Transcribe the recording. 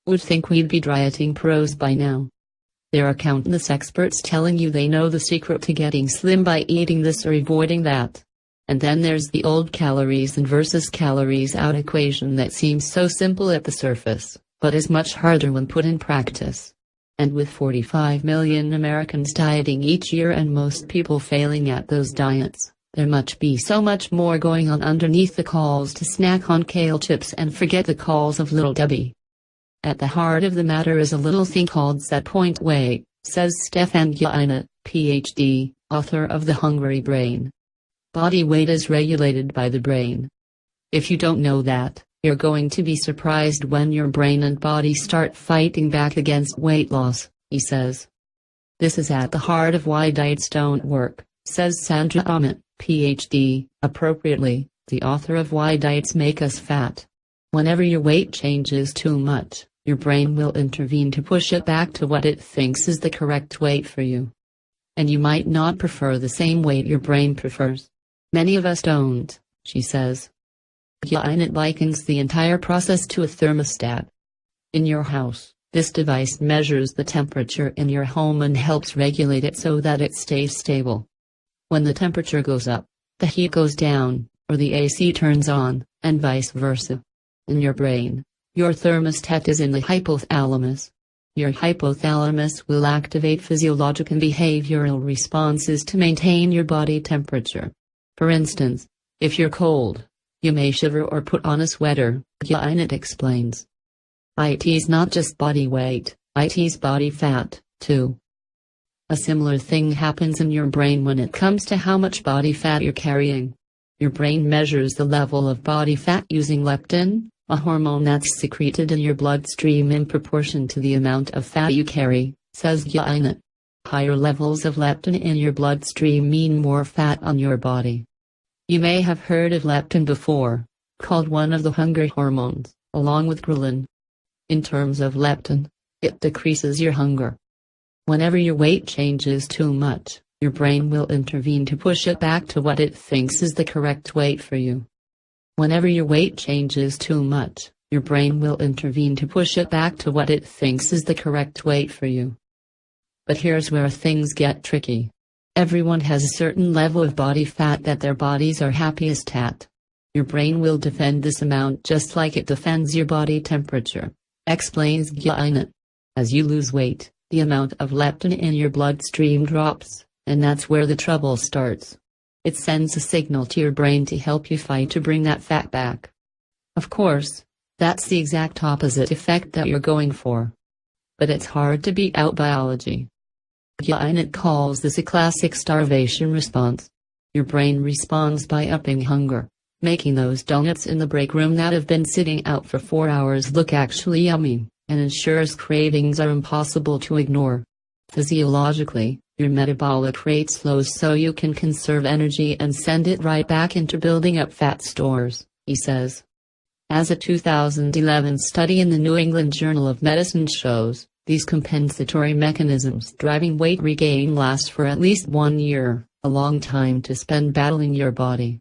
Would think we'd be dieting pros by now. There are countless experts telling you they know the secret to getting slim by eating this or avoiding that. And then there's the old calories in versus calories out equation that seems so simple at the surface, but is much harder when put in practice. And with 45 million Americans dieting each year and most people failing at those diets, there must be so much more going on underneath the calls to snack on kale chips and forget the calls of Little Debbie. At the heart of the matter is a little thing called set point weight, says Stefan Guyaina, Ph.D., author of The Hungry Brain. Body weight is regulated by the brain. If you don't know that, you're going to be surprised when your brain and body start fighting back against weight loss, he says. This is at the heart of why diets don't work, says Sandra Ahmet, Ph.D., appropriately, the author of Why Diets Make Us Fat. Whenever your weight changes too much, your brain will intervene to push it back to what it thinks is the correct weight for you. And you might not prefer the same weight your brain prefers. Many of us don't, she says. Guyaina likens the entire process to a thermostat. In your house, this device measures the temperature in your home and helps regulate it so that it stays stable. When the temperature goes up, the heat goes down, or the AC turns on, and vice versa. In your brain, your thermostat is in the hypothalamus. Your hypothalamus will activate physiological and behavioral responses to maintain your body temperature. For instance, if you're cold, you may shiver or put on a sweater, Guyaina explains. It's not just body weight, it's body fat, too. A similar thing happens in your brain when it comes to how much body fat you're carrying. Your brain measures the level of body fat using leptin, a hormone that's secreted in your bloodstream in proportion to the amount of fat you carry, says Guyaina. Higher levels of leptin in your bloodstream mean more fat on your body. You may have heard of leptin before, called one of the hunger hormones, along with ghrelin. In terms of leptin, it decreases your hunger. Whenever your weight changes too much, your brain will intervene to push it back to what it thinks is the correct weight for you. Whenever your weight changes too much, your brain will intervene to push it back to what it thinks is the correct weight for you. But here's where things get tricky. Everyone has a certain level of body fat that their bodies are happiest at. Your brain will defend this amount just like it defends your body temperature, explains Guyaina. As you lose weight, the amount of leptin in your bloodstream drops, and that's where the trouble starts. It sends a signal to your brain to help you fight to bring that fat back. Of course, that's the exact opposite effect that you're going for. But it's hard to beat out biology. Guyaina calls this a classic starvation response. Your brain responds by upping hunger, making those donuts in the break room that have been sitting out for 4 hours look actually yummy, and ensures cravings are impossible to ignore. Physiologically, your metabolic rate slows so you can conserve energy and send it right back into building up fat stores, he says. As a 2011 study in the New England Journal of Medicine shows, these compensatory mechanisms driving weight regain last for at least 1 year, a long time to spend battling your body.